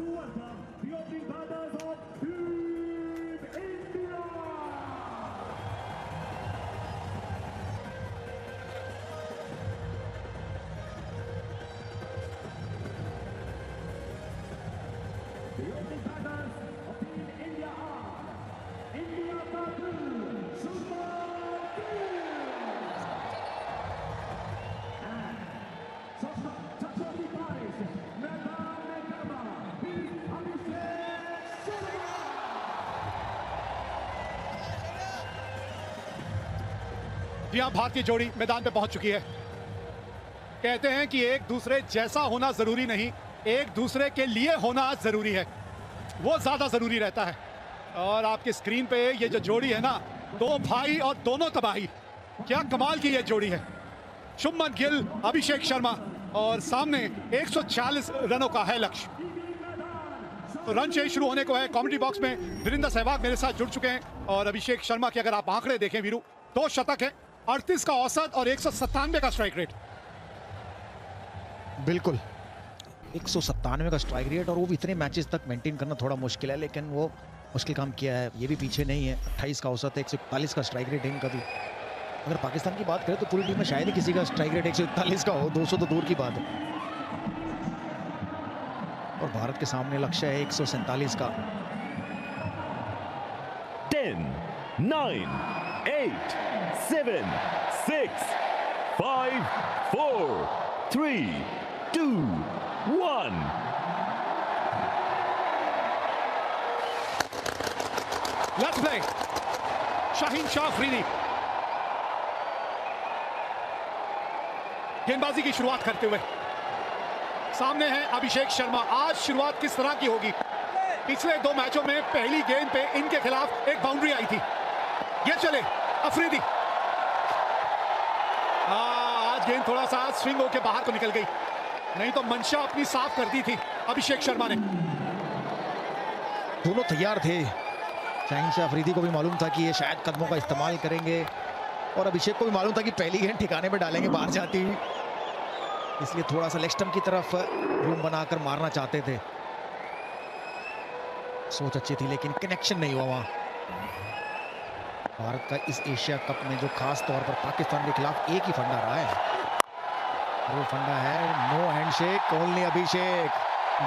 welcome the opening batters of Team India. The opening batters of Team India are India Babu, Shubman Gill. And Chhatrapati Paris, Mehta Mehkama, Abhishek Sharma. जी हाँ, भारतीय जोड़ी मैदान पे पहुंच चुकी है। कहते हैं कि एक दूसरे जैसा होना जरूरी नहीं, एक दूसरे के लिए होना जरूरी है, वो ज्यादा जरूरी रहता है। और आपके स्क्रीन पे ये जो जोड़ी है ना, दो भाई और दोनों तबाही, क्या कमाल की ये जोड़ी है। शुभमन गिल, अभिषेक शर्मा, और सामने 140 रनों का है लक्ष्य। तो रन चेज शुरू होने को है। कमेंट्री बॉक्स में वीरेंद्र सहवाग मेरे साथ जुड़ चुके हैं। और अभिषेक शर्मा के अगर आप आंकड़े देखें वीरू, 2 शतक है, 38 का औसत और 197 का स्ट्राइक रेट। बिल्कुल 197 का स्ट्राइक रेट, और वो भी इतने मैचेस तक मेंटेन करना थोड़ा मुश्किल है, लेकिन वो मुश्किल काम किया है। ये भी पीछे नहीं है, 28 का औसत है, 141 का स्ट्राइक रेट है इनका भी। अगर पाकिस्तान की बात करें तो पूरी टीम में शायद ही किसी का स्ट्राइक रेट 141 का हो, 200 तो दूर की बात है। और भारत के सामने लक्ष्य है 147 का। 10, 9, 8, 7, 6, 5, 4, 3, 2, 1. Let's play. शाहीन शाह अफरीदी गेंदबाजी की शुरुआत करते हुए, सामने है अभिषेक शर्मा। आज शुरुआत किस तरह की होगी? पिछले 2 मैचों में पहली गेंद पे इनके खिलाफ एक बाउंड्री आई थी। ये चले अफरीदी। आज गेंद थोड़ा सा स्विंग होकर बाहर को निकल गई, नहीं तो मंशा अपनी साफ कर दी थी अभिषेक शर्मा ने। दोनों तैयार थे। शाहीन शाह अफरीदी को भी मालूम था कि ये शायद कदमों का इस्तेमाल करेंगे, और अभिषेक को भी मालूम था कि पहली गेंद ठिकाने पे डालेंगे बाहर जाती हुई, इसलिए थोड़ा सा लेग स्टंप की तरफ रूम बनाकर मारना चाहते थे। सोच अच्छी थी, लेकिन कनेक्शन नहीं हुआ वहां। भारत का इस एशिया कप में जो खास तौर पर पाकिस्तान के खिलाफ एक ही फंडा रहा है, वो फंडा है नो हैंडशेक ओनली अभिषेक।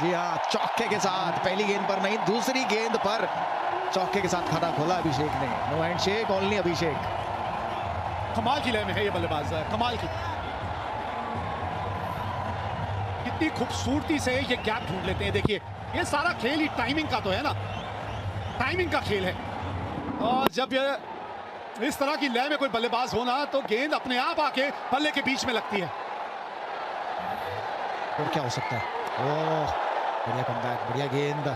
जी हाँ, चौके के साथ, पहली गेंद पर नहीं, दूसरी गेंद पर चौके के साथ खाता खोला अभिषेक ने। नो हैंडशेक ओनली अभिषेक। कमाल की लय में है ये बल्लेबाज, कमाल की। कितनी खूबसूरती से ये गैप ढूंढ लेते हैं। देखिए, ये सारा खेल ही टाइमिंग का तो है ना, टाइमिंग का खेल है। और जब ये इस तरह की लय में कोई बल्लेबाज हो ना, तो गेंद अपने आप आके बल्ले के बीच में लगती है। और क्या हो सकता है? ओह, बढ़िया कमबैक, बढ़िया गेंद।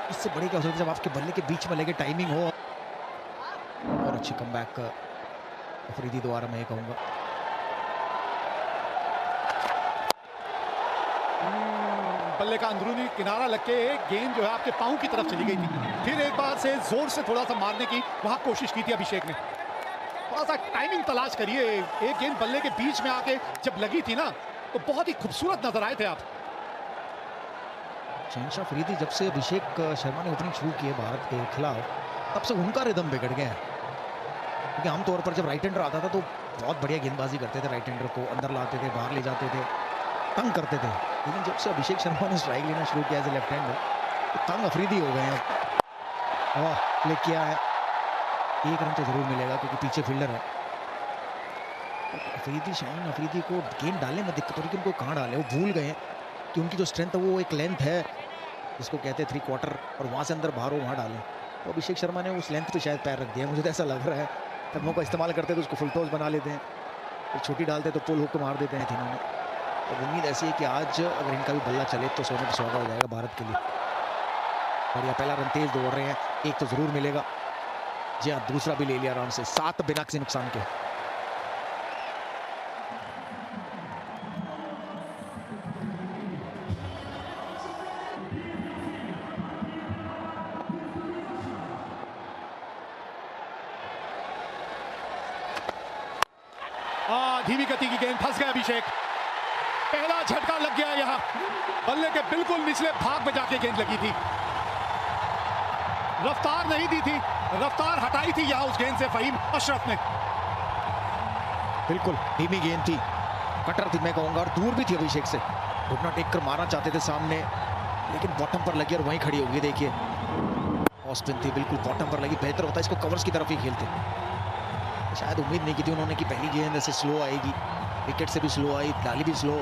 इससे बड़ी क्या हो सकता है जब आपके बल्ले के बीच में लगे, टाइमिंग हो। और अच्छी कमबैक अफरीदी द्वारा, मैं ये कहूंगा। बल्ले का अंदरूनी किनारा लग के गेंद जो है आपके पांव की तरफ चली गई थी। फिर एक बार से जोर से थोड़ा सा मारने की वहां कोशिश की थी अभिषेक ने। थोड़ा सा टाइमिंग तलाश करिए। एक गेंद बल्ले के बीच में आके जब लगी थी ना, तो बहुत ही खूबसूरत नजर आए थे आप। शाहीन शाह अफरीदी जब से अभिषेक शर्मा ने ओपनिंग शुरू की है भारत के खिलाफ, तब से उनका रिदम बिगड़ गया है। क्योंकि आमतौर पर जब राइट हैंडर आता था तो बहुत बढ़िया गेंदबाजी करते थे, राइट हैंडर को अंदर लाते थे, बाहर ले जाते थे, तंग करते थे। लेकिन जब से अभिषेक शर्मा ने स्ट्राइक लेना शुरू किया एज ए लेफ्ट हैंडर, तो तंग अफरीदी हो गए हैं। वाह, प्ले किया है, 1 रन तो जरूर मिलेगा क्योंकि पीछे फील्डर है। अफरीदी, शाहीन अफरीदी को गेंद डालने में दिक्कत हो रही है कि उनको कहाँ डाले। वो भूल गए हैं कि उनकी जो स्ट्रेंथ है वो एक लेंथ है, जिसको कहते हैं 3/4, और वहाँ से अंदर बाहर हो वहाँ डालें। तो अभिषेक शर्मा ने उस लेंथ पे शायद पैर रख दिया, मुझे तो ऐसा लग रहा है। कदमों का इस्तेमाल करते तो उसको फुल टॉस बना लेते हैं, तो छोटी डालते तो पुल हुक को मार देते हैं तीनों ने। तो उम्मीद ऐसी है कि आज अगर इनका भी बल्ला चले तो सोने पर सुहागा हो जाएगा भारत के लिए। और यह पहला रन तेज दौड़ रहे हैं, 1 तो जरूर मिलेगा। जी हाँ, दूसरा भी ले लिया आराम से, 7 बिना किसी नुकसान के। धीमी गति की गेंद, फंस गया अभिषेक। पहला झटका लग गया यहाँ, बल्ले के बिल्कुल निचले भाग में जाके गेंद लगी थी। रफ्तार नहीं दी थी, रफ्तार हटाई थी यहाँ उस गेंद से फहीम अशरफ ने। बिल्कुल धीमी गेंद थी, कटर थी मैं कहूंगा, और दूर भी थी अभिषेक से। घुटना टेक कर मारना चाहते थे सामने, लेकिन बॉटम पर लगी और वहीं खड़ी होगी। देखिए ऑस्टिन थी, बिल्कुल बॉटम पर लगी। बेहतर होता इसको कवर्स की तरफ ही खेलते। शायद उम्मीद नहीं की थी उन्होंने कि पहली गेंद ऐसे स्लो आएगी, विकेट से भी स्लो आई, डाली भी स्लो।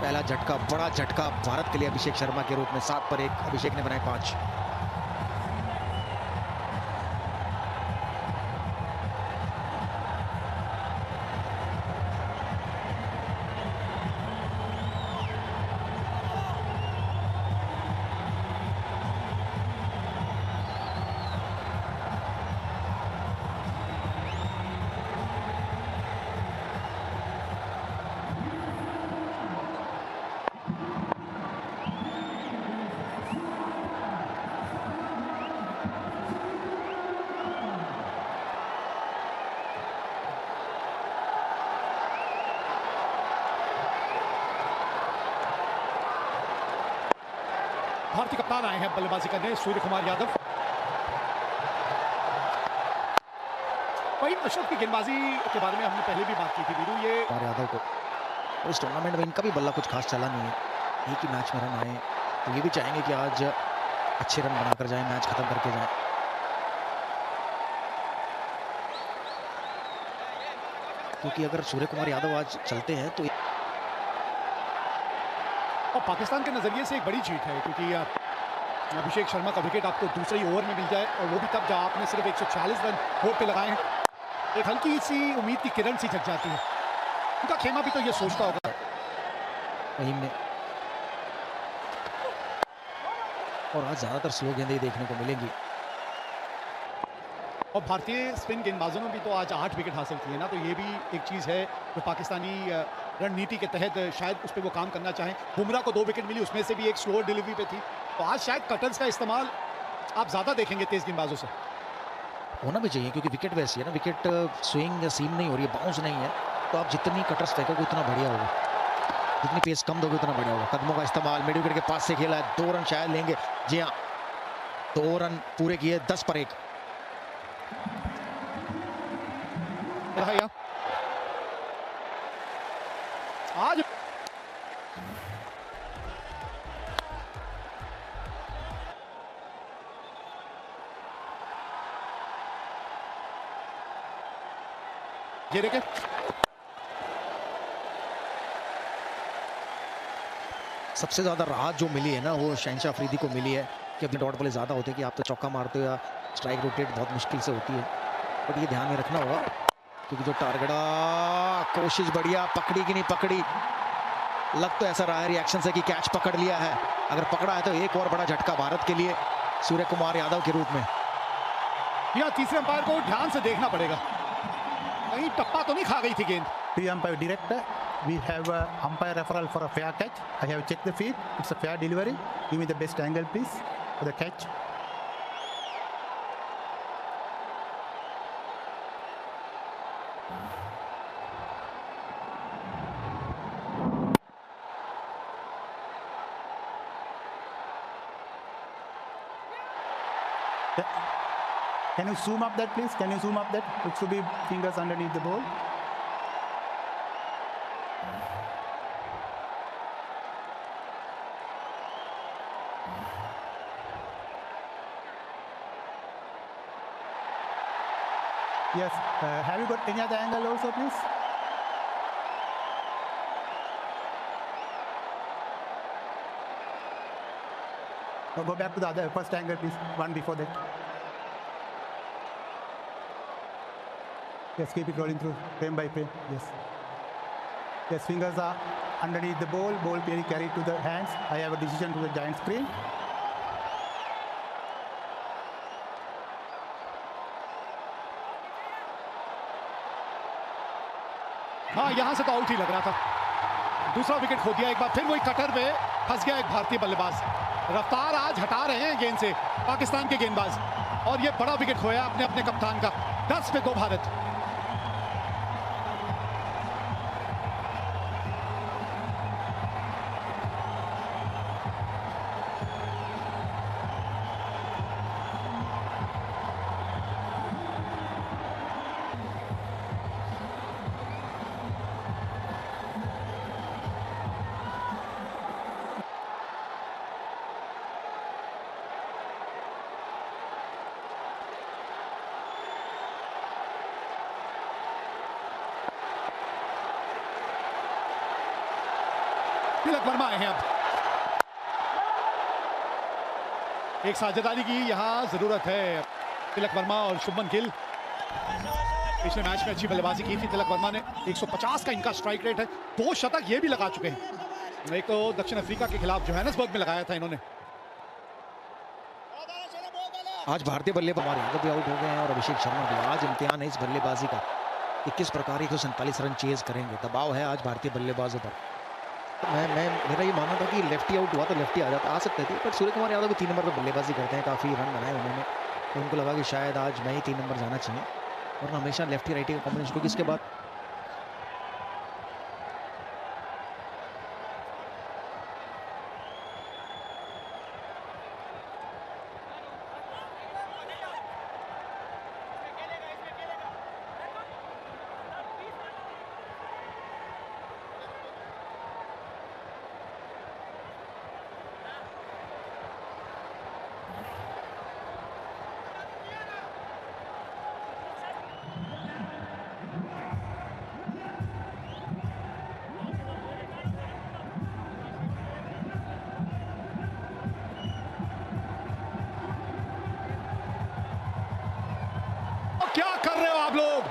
पहला झटका, बड़ा झटका भारत के लिए अभिषेक शर्मा के रूप में। 7 पर 1 अभिषेक ने बनाए 5। भारतीय कप्तान आए हैं बल्लेबाजी करने, सूर्य कुमार यादव। फहीम अशरफ की गेंदबाजी के बारे में हमने पहले भी बात की थी वीरू। ये कुमार यादव को इस टूर्नामेंट में इनका भी बल्ला कुछ खास चला नहीं है। एक ही मैच में रन आए, तो ये भी चाहेंगे कि आज अच्छे रन बनाकर जाएं, मैच खत्म करके जाएं। क्योंकि अगर सूर्य कुमार यादव आज चलते हैं तो और पाकिस्तान के नजरिए से एक बड़ी जीत है, क्योंकि अभिषेक शर्मा का विकेट आपको दूसरे ही ओवर में मिल जाए, और वो भी तब जब आपने सिर्फ 140 रन बोर्ड पे लगाए हैं। एक हल्की सी उम्मीद की किरण सी जग जाती है। उनका खेमा भी तो ये सोचता होगा। फहीम ने, और आज ज्यादातर स्लो गेंदें ही देखने को मिलेंगी। और भारतीय स्पिन गेंदबाजों ने भी तो आज 8 विकेट हासिल किए ना, तो ये भी एक चीज़ है जो पाकिस्तानी रणनीति के तहत शायद उस पर वो काम करना चाहें। बुमराह को 2 विकेट मिली, उसमें से भी एक स्लोअर डिलीवरी पे थी। तो आज शायद कटर्स का इस्तेमाल आप ज़्यादा देखेंगे तेज गेंदबाजों से। होना भी चाहिए, क्योंकि विकेट वैसी है ना, विकेट स्विंग या सीम नहीं हो रही है, बाउंस नहीं है। तो आप जितनी कटर्स फेंकोगे उतना बढ़िया होगा, जितनी पेस कम दोगे उतना बढ़िया होगा। कदमों का इस्तेमाल, मिड विकेट के पास से खेला है, 2 रन शायद लेंगे। जी हाँ, 2 रन पूरे किए, 10 पर 1। आज ये देखें, सबसे ज्यादा राहत जो मिली है ना, वो शहनशाह अफरीदी को मिली है कि अपने डॉट बॉले ज्यादा होते हैं कि आप तो चौका मारते हो या स्ट्राइक रोटेट बहुत मुश्किल से होती है। बट ये ध्यान में रखना होगा, क्योंकि जो टारगेट कोशिश बढ़िया, पकड़ी कि नहीं पकड़ी। लग तो ऐसा रहा है रिएक्शन से कि कैच पकड़ लिया है। अगर पकड़ा है तो एक और बड़ा झटका भारत के लिए सूर्य कुमार यादव के रूप में। यहाँ तीसरे अंपायर को ध्यान से देखना पड़ेगा, कहीं टप्पा तो नहीं खा गई थी गेंद। Umpire director, we have umpire referral for a fair catch. I have checked the feed. It's a fair delivery. Give me the best angle, please, for the catch. Can you zoom up that, please? Can you zoom up that? It should be fingers underneath the ball. Yes. Have you got any other angle also, please? No, go back to the other first angle, please. One before that. Yes, keep it rolling through frame by frame. Yes. Yes, fingers are underneath the ball. Ball being carried to the hands. I have a decision to the giant screen. हाँ, यहां से तो out ही लग रहा था। दूसरा wicket खो दिया एक बार, फिर वही कटर में फंस गया एक भारतीय बल्लेबाज। रफ्तार आज हटा रहे हैं गेंद से पाकिस्तान के गेंदबाज, और ये बड़ा विकेट खोया अपने अपने कप्तान का। 10 पे 2 भारत। तिलक वर्मा आए हैं अब। एक साझेदारी की यहां जरूरत है। तिलक वर्मा और शुभमन गिल, पिछले मैच में अच्छी बल्लेबाजी की थी तिलक वर्मा ने। 150 का इनका स्ट्राइक रेट है, 2 शतक ये भी लगा चुके हैं। एक तो दक्षिण अफ्रीका के खिलाफ जोहान्सबर्ग में लगाया था इन्होंने। आज भारतीय बल्लेबाज कुमार यादव भी आउट हो गए हैं और अभिषेक शर्मा भी। आज इम्तिहान है इस बल्लेबाजी का कि किस प्रकार 147 रन चेज करेंगे। दबाव है आज भारतीय बल्लेबाजों पर। मेरा ये मानना था कि लेफ्टी आउट हुआ तो लेफ्टी आ सकते थे, पर सूर्य कुमार यादव भी 3 नंबर पर बल्लेबाजी करते हैं, काफ़ी रन बनाए उन्होंने, तो उनको लगा कि शायद आज मैं ही 3 नंबर जाना चाहिए। और हमेशा लेफ्टी राइटी का कॉम्बिनेशन, क्योंकि इसके बाद क्या कर रहे हो आप लोग?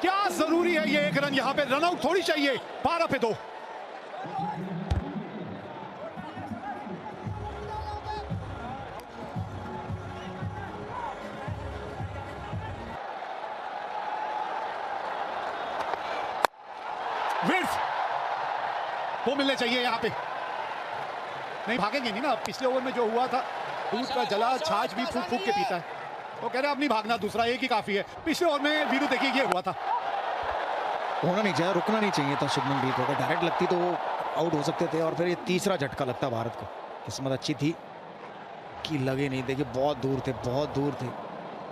क्या जरूरी है ये 1 रन? यहां पे रन आउट थोड़ी चाहिए। 12 पे 2। विर्थ वो मिलने चाहिए यहां पे। नहीं भागेंगे नहीं ना। पिछले ओवर में जो हुआ था, दूध का जला छाछ भी फूक फूक के पीता है। वो कह रहे अब नहीं भागना, दूसरा एक ही काफी है। पिछले ओवर में वीरू देखिए ये हुआ था। होना नहीं चाहिए, रुकना नहीं चाहिए था शुभमन गिल को। अगर डायरेक्ट लगती तो आउट हो सकते थे और फिर ये तीसरा झटका लगता भारत को। किस्मत अच्छी थी कि लगे नहीं। देखिए बहुत दूर थे, बहुत दूर थे।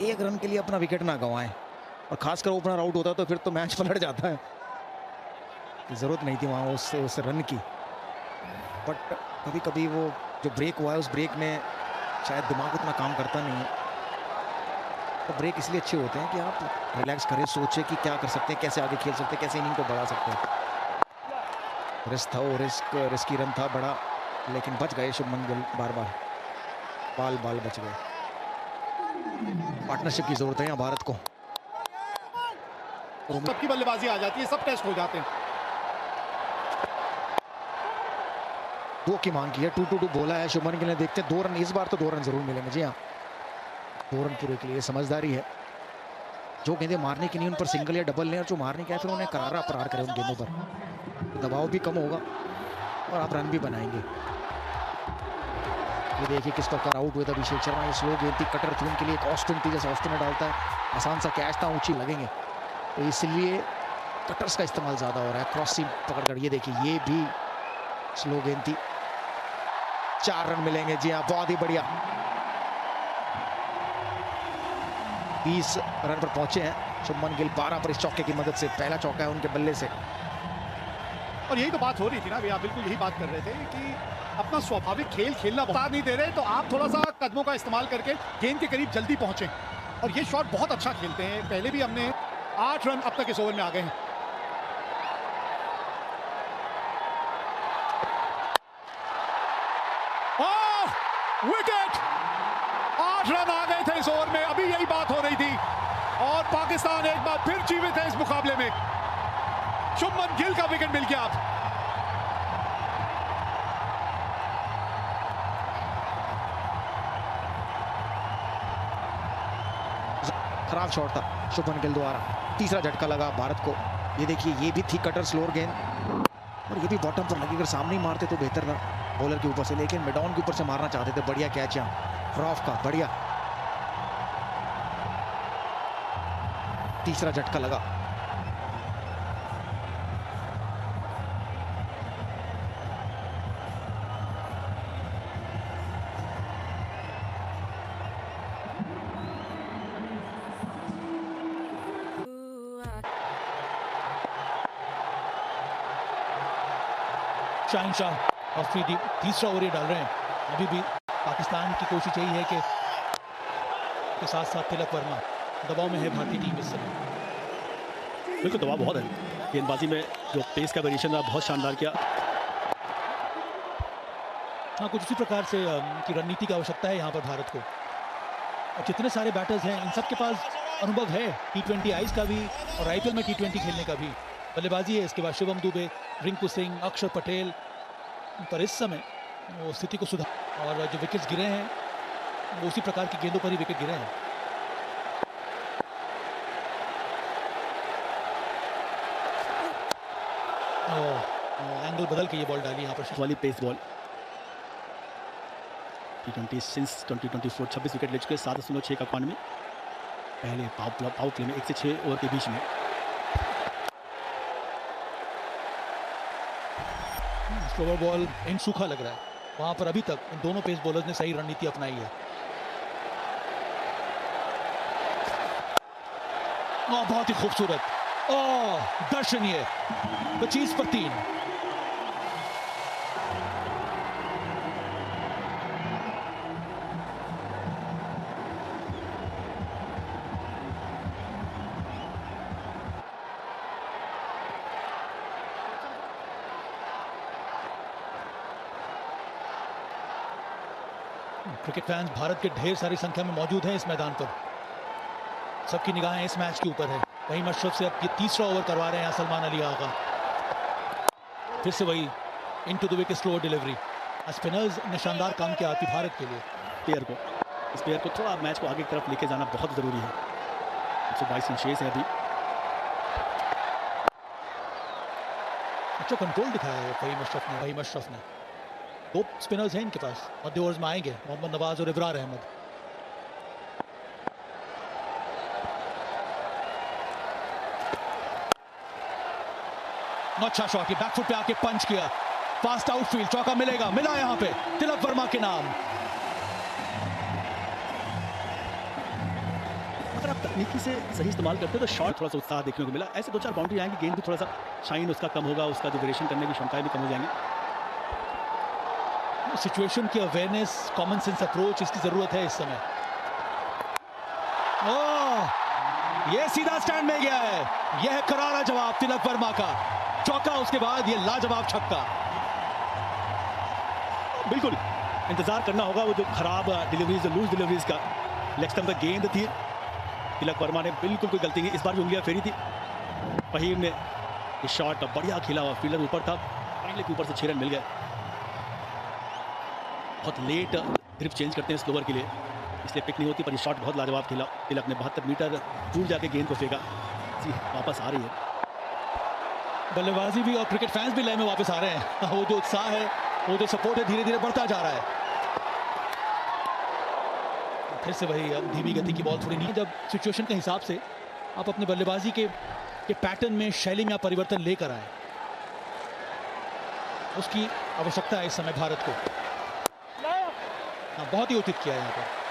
1 रन के लिए अपना विकेट ना गंवाएं, और खासकर ओपनर आउट होता तो फिर तो मैच पलट जाता है। जरूरत नहीं थी वहाँ उस रन की, बट कभी कभी वो जो ब्रेक हुआ है उस ब्रेक में शायद दिमाग उतना काम करता नहीं है। तो ब्रेक इसलिए अच्छे होते हैं कि आप रिलैक्स करें, सोचें कि क्या कर सकते हैं, कैसे आगे खेल सकते हैं, कैसे इनिंग को बढ़ा सकते हैं। रिस्क था वो, रिस्की रन था बड़ा, लेकिन बच गए शुभमन गिल। बार बाल बच गए। पार्टनरशिप की जरूरत है यहाँ भारत को। सबकी बल्लेबाजी आ जाती है, सब टेस्ट हो जाते हैं। 2 की मांग की है, 2-2 बोला है शुभमन गिल ने। देखते हैं 2 रन, इस बार तो 2 रन जरूर मिलेंगे। जी हाँ, 2 रन पूरे के लिए समझदारी है। जो गेंदें मारने की नहीं उन पर सिंगल या डबल लें, और जो मारने के फिर उन्हें करारा प्रहार करें उन गेंदों पर। तो दबाव भी कम होगा और आप रन भी बनाएंगे। ये देखिए किस प्रकार आउट हुए थे अभिषेक शर्मा। ये स्लो गेंद थी, कटर थी उनके लिए, एक ऑस्टिन थी, जैसे ऑस्टिन में डालता है आसान सा कैच था, ऊंची लगेंगे, तो इसलिए कटर्स का इस्तेमाल ज़्यादा हो रहा है। क्रॉस सीम पकड़कर ये देखिए, ये भी स्लो गेंद थी। 4 रन मिलेंगे। जी हाँ, बहुत ही बढ़िया। 20 रन पर पहुंचे हैं शुभमन गिल। 12 पर इस चौके की मदद से, पहला चौका है उनके बल्ले से। और यही तो बात हो रही थी ना, अभी आप बिल्कुल यही बात कर रहे थे कि अपना स्वाभाविक खेल खेलना बता नहीं दे रहे, तो आप थोड़ा सा कदमों का इस्तेमाल करके गेंद के करीब जल्दी पहुंचे। और ये शॉट बहुत अच्छा खेलते हैं। पहले भी हमने 8 रन अब तक इस ओवर में आ गए हैं। विकेट! 8 रन आ गए थे इस ओवर में। अभी यही बात हो रही थी, और पाकिस्तान एक बार फिर जीवित है इस मुकाबले में। शुभमन गिल का विकेट मिल गया। खराब शॉट था शुभमन गिल द्वारा। तीसरा झटका लगा भारत को। ये देखिए, ये भी थी कटर स्लोअर गेंद, और ये भी बॉटम पर लगी। अगर सामने ही मारते तो बेहतर था बॉलर के ऊपर से, लेकिन मिडॉन के ऊपर से मारना चाहते थे। बढ़िया कैच यहाँ रॉफ का, बढ़िया। तीसरा झटका लगा। शाहनशाह अफरीदी तीसरा ओवर ये डाल रहे हैं। अभी भी पाकिस्तान की कोशिश यही है कि के साथ साथ तिलक वर्मा दबाव में है भारतीय टीम इस समय। बिल्कुल दबाव बहुत है। गेंदबाजी में जो पेस का वेरिएशन रहा बहुत शानदार किया। हाँ, कुछ उसी प्रकार से की रणनीति की आवश्यकता है यहाँ पर भारत को। और जितने सारे बैटर्स हैं इन सब के पास अनुभव है T20 आइस का भी और IPL में T20 खेलने का भी। बल्लेबाजी है, इसके बाद शिवम दुबे, रिंकू सिंह, अक्षर पटेल, पर इस समय वो स्थिति को सुधार और जो विकेट्स गिरे हैं वो उसी प्रकार की गेंदों पर ही विकेट गिरे हैं। एंगल बदल के ये बॉल डाली यहाँ पर वाली pace ball. T20 since 2024 26 wicket ले चुके, 7.6 का 91 पहले पावर प्ले में 1 से 6 ओवर के बीच में। स्लोवर बॉल इन सूखा लग रहा है, वहां पर अभी तक इन दोनों पेस बॉलर्स ने सही रणनीति अपनाई है। बहुत ही खूबसूरत, दर्शनीय, 25 पर 3। क्रिकेट फैंस भारत के ढेर सारी संख्या में मौजूद हैं इस मैदान पर। सबकी निगाहें इस मैच के ऊपर है। वही मशरफ से अब ये तीसरा ओवर करवा रहे हैं सलमान अली आगा। फिर से वही into the wicket slow delivery. Spinners ने शानदार काम किया आती भारत के लिए। इस पेयर को थोड़ा मैच को आगे की तरफ लेके जाना बहुत जरूरी है। 122 रन शेष है अभी। अच्छा कंट्रोल दिखाया है वही मशरफ ने। 2 स्पिनर्स हैं इनके पास। मध्य ओवर्स में आएंगे मोहम्मद नवाज और इब्रार अहमद। अच्छा शॉट, ये बैकफुट पे आके पंच किया, फास्ट आउटफील्ड, चौका मिला यहां पे तिलक वर्मा के नाम। अगर आप तकनीकी से सही इस्तेमाल करते हो तो शॉट थोड़ा सा उत्साह देखने को मिला। ऐसे 2-4 बाउंड्री आएंगी, गेंद भी थोड़ा सा शाइन उसका कम होगा, उसका जो वेरिएशन करने की क्षमताएं भी कम हो जाएंगी। सिचुएशन की अवेयरनेस, कॉमन सेंस अप्रोच, इसकी जरूरत है इस समय। ये सीधा स्टैंड में गया है। यह है करारा जवाब तिलक वर्मा का। चौका, उसके बाद ये लाजवाब छक्का। बिल्कुल इंतजार करना होगा वो जो खराब डिलीवरीज, लूज डिलीवरीज का। लेग स्टंप पर गेंद थी, तिलक वर्मा ने बिल्कुल कोई गलती नहीं, इस बार भी उंगलियां फेरी थी। फहीम ने ये शॉट बढ़िया खेला हुआ, फील्डर ऊपर था, पहले के ऊपर से 6 रन मिल गए। बहुत लेट ग्रिप चेंज करते हैं स्लोवर के लिए, इसलिए पिक नहीं होती, पर ये शॉट बहुत लाजवाब खेला। तिलक ने 72 मीटर दूर जाके गेंद को फेंका। जी वापस आ रही है बल्लेबाजी भी और क्रिकेट फैंस भी लय में वापस आ रहे हैं। वो जो उत्साह है, वो जो सपोर्ट है, धीरे धीरे बढ़ता जा रहा है। फिर से वही धीमी गति की बॉल थोड़ी नहीं। जब सिचुएशन के हिसाब से आप अपने बल्लेबाजी के पैटर्न में, शैली में आप परिवर्तन लेकर आए, उसकी आवश्यकता है इस समय भारत को। बहुत ही उचित किया यहाँ पर।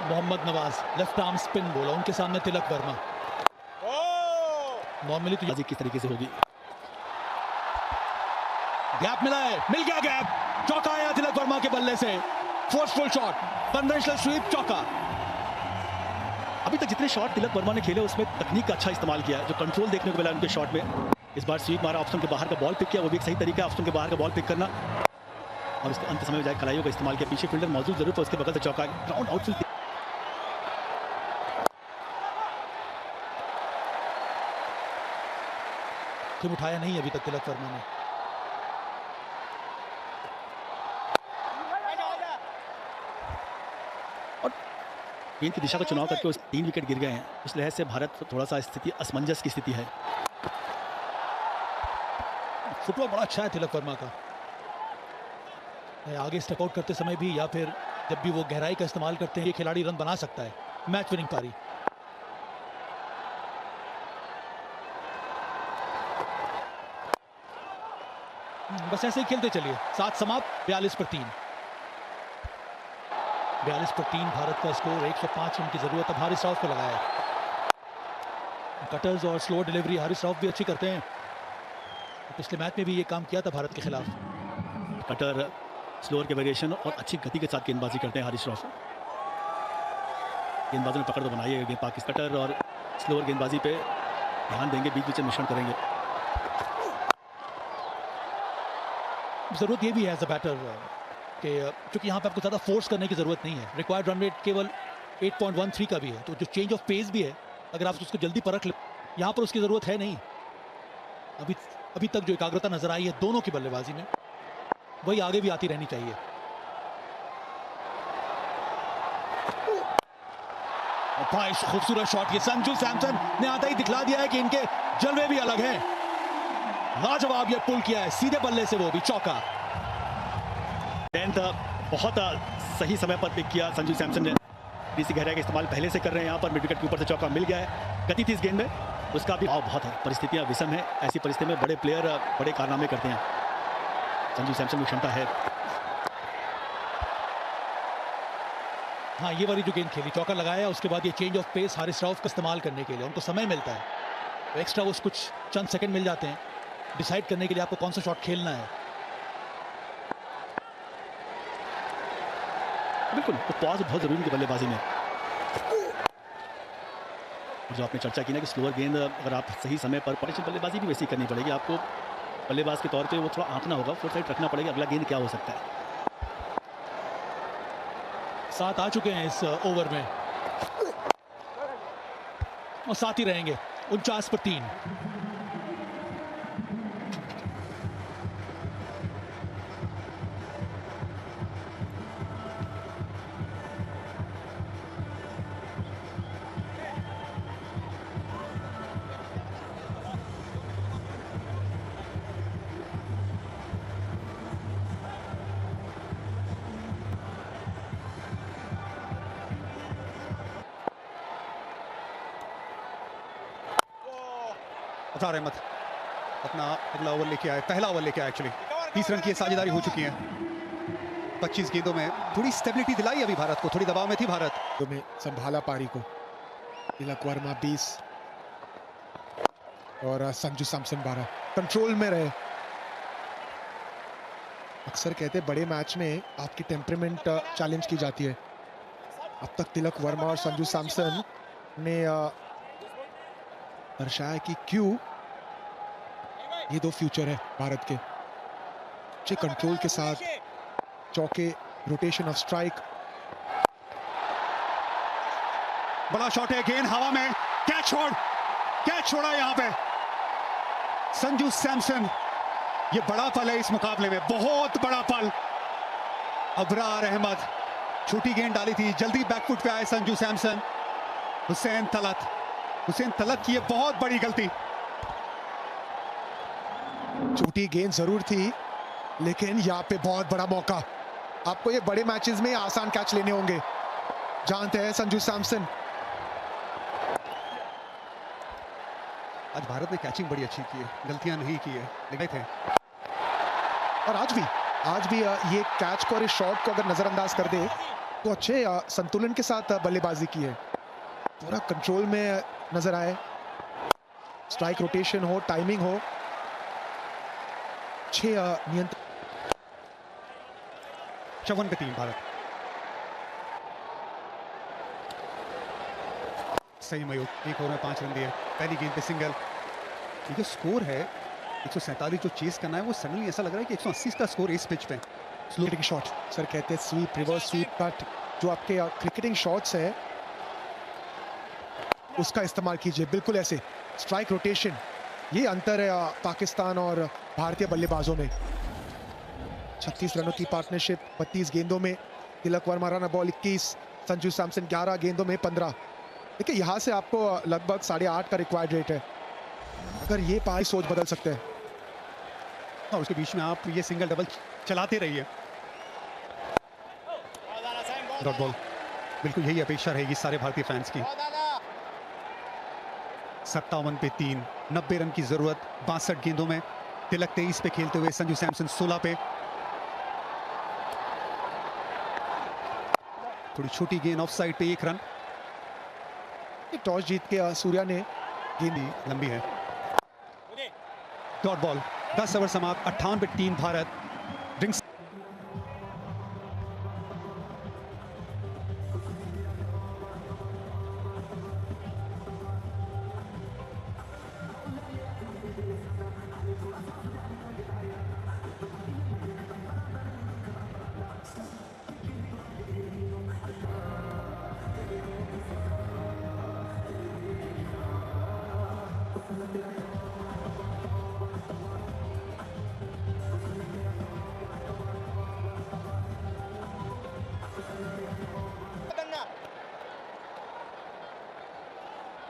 Mohammad Nawaz left arm spin बोला, उनके सामने तिलक वर्मा। नॉर्मली तो किस तरीके से होगी। गैप मिला है, मिल गया गैप, चौका आया तिलक वर्मा के बल्ले से। फोर्सफुल शॉट, कन्वेंशनल स्वीप, चौका। अभी तक जितने शॉट तिलक वर्मा ने खेले उसमें तकनीक का अच्छा इस्तेमाल किया, जो कंट्रोल देखने को मिला उनके शॉट में। इस बार स्वीप मारा, ऑप्शन के बाहर का बॉल पिक किया, वो भी एक सही तरीका है ऑप्शन के बाहर का बॉल पिक करना। और उसके अंत समय में जाए खिलाड़ियों का इस्तेमाल किया, पीछे फील्डर मौजूद जरूर, पर उसके बगल से चौका। ग्राउंड आउटफील्ड उठाया नहीं अभी तक तिलक वर्मा ने। और गेंद की दिशा का चुनाव करके उस 3 विकेट गिर गए हैं। इस लिहाज से भारत थोड़ा सा स्थिति असमंजस की स्थिति है। फुटबॉल बड़ा अच्छा है तिलक वर्मा का। आगे स्टेप आउट करते समय भी या फिर जब भी वो गहराई का इस्तेमाल करते हैं, ये खिलाड़ी रन बना सकता है। मैच विनिंग पारी। बस ऐसे ही खेलते चलिए। 7 समाप्त, 42 पर 3। 42 पर 3 भारत का स्कोर। 105 रन की जरूरत अब हारिस राव को लगाया है। कटर्स और स्लो डिलीवरी हारिस रऊफ भी अच्छी करते हैं। पिछले मैच में भी ये काम किया था भारत के खिलाफ। कटर स्लोअर के वेरिएशन और अच्छी गति के साथ गेंदबाजी करते हैं हारिस रऊफ। गेंदबाजों ने पकड़ तो बनाई है पाकिस्तान। कटर और स्लोअर गेंदबाजी पे ध्यान देंगे, बीच बीच में मिश्रण करेंगे। ज़रूरत ये भी है एज अ बैटर कि चूंकि यहाँ पे आपको ज़्यादा फोर्स करने की ज़रूरत नहीं है। रिक्वायर्ड रन रेट केवल 8.13 का भी है, तो जो चेंज ऑफ पेस भी है अगर आप उसको जल्दी परख ले, यहाँ पर उसकी ज़रूरत है नहीं। अभी तक जो एकाग्रता नजर आई है दोनों की बल्लेबाजी में, वही आगे भी आती रहनी चाहिए। भाई खूबसूरत शॉट, ये संजू सैमसन ने आता ही दिखला दिया है कि इनके जलवे भी अलग हैं। लाजवाब ये पुल किया है सीधे बल्ले से, वो भी चौका। 10th बहुत सही समय पर पिक किया संजू सैमसन ने। डीसी गहराई का इस्तेमाल पहले से कर रहे हैं। यहाँ पर मिड विकेट के ऊपर से चौका मिल गया है। गति थी इस गेंद में, उसका भी भाव बहुत है। परिस्थितियां विषम है, ऐसी परिस्थिति में बड़े प्लेयर बड़े कारनामे करते हैं। संजू सैमसन की क्षमता है। हाँ, ये वाली जो गेंद खेली, चौका लगाया, उसके बाद ये change of pace Haris Rauf का इस्तेमाल करने के लिए उनको समय मिलता है, तो एक्स्ट्रा उस कुछ चंद सेकंड मिल जाते हैं डिसाइड करने के लिए आपको कौन सा शॉट खेलना है। बिल्कुल, तो पॉज बहुत जरूरी है बल्लेबाजी में। जो आपने चर्चा की ना कि स्लोअर गेंद अगर आप सही समय पर पड़े, बल्लेबाजी भी वैसी करनी पड़ेगी आपको। बल्लेबाज के तौर पे वो थोड़ा आंकना होगा, फोर साइड रखना पड़ेगा, अगला गेंद क्या हो सकता है। 7 आ चुके हैं इस ओवर में और 7 ही रहेंगे। 49 पर 3। अतार अहमद अपना अगला ओवर लेके आए, पहला ओवर लेके आए। एक्चुअली 30 रन की साझेदारी हो चुकी है 25 गेंदों में। थोड़ी स्टेबिलिटी दिलाई अभी भारत को, थोड़ी दबाव में थी भारत। तो में संभाला पारी को। तिलक वर्मा 20 और संजू सैमसन 12 कंट्रोल में रहे। अक्सर कहते हैं बड़े मैच में आपकी टेम्परामेंट चैलेंज की जाती है। अब तक तिलक वर्मा और संजू सैमसन ने दर्शाया कि क्यों ये दो फ्यूचर है भारत के। अच्छे कंट्रोल के साथ चौके, रोटेशन ऑफ स्ट्राइक। बड़ा शॉट है, गेंद हवा में, कैच छोड़ा यहाँ पे संजू सैमसन। ये बड़ा पल है इस मुकाबले में, बहुत बड़ा पल। अबरार अहमद छोटी गेंद डाली थी, जल्दी बैकफुट पे आए संजू सैमसन। हुसैन तलत की ये बहुत बड़ी गलती। छोटी गेंद जरूर थी, लेकिन यहाँ पे बहुत बड़ा मौका। आपको ये बड़े मैचेस में आसान कैच लेने होंगे, जानते हैं संजू सैमसन। आज भारत ने कैचिंग बड़ी अच्छी की है, गलतियां नहीं की है, लेकिन थे। और आज भी ये कैच को और इस शॉट को अगर नजरअंदाज कर दे तो अच्छे संतुलन के साथ बल्लेबाजी की है। पूरा कंट्रोल में नजर आए, स्ट्राइक रोटेशन हो, टाइमिंग हो, अच्छे नियंत्रण। 54 पे 3 भारत। सही मयूर, एक ओवर में 5 रन दिए, पहली गेंद पे सिंगल। ये जो स्कोर है 147 जो चेस करना है, वो सडनली ऐसा लग रहा है कि 180 का स्कोर इस पिच पे। स्लो शॉट सर कहते हैं स्वीप, रिवर्स स्वीप, कट, जो आपके क्रिकेटिंग शॉट्स है उसका इस्तेमाल कीजिए। बिल्कुल ऐसे स्ट्राइक रोटेशन, ये अंतर है पाकिस्तान और भारतीय बल्लेबाजों में। 36 रनों की पार्टनरशिप 32 गेंदों में। तिलक वर्मा रन बॉल 21, संजू सैमसन 11 गेंदों में 15। देखिए यहाँ से आपको लगभग 8.5 का रिक्वायर्ड रेट है। अगर ये पारी सोच बदल सकते हैं। और उसके बीच में आप ये सिंगल डबल चलाते रहिए। डॉट बॉल, बिल्कुल यही अपेक्षा रहेगी सारे भारतीय फैंस की। 57 पे 3, 90 रन की जरूरत 62 गेंदों में। तिलक 23 पे खेलते हुए, संजू सैमसन 16 पे। थोड़ी छोटी गेंद ऑफ साइड पे 1 रन। टॉस जीत के सूर्या ने गेंद लंबी है। डॉट बॉल, 10 ओवर समाप्त, 58-3 भारत। ड्रिंक्स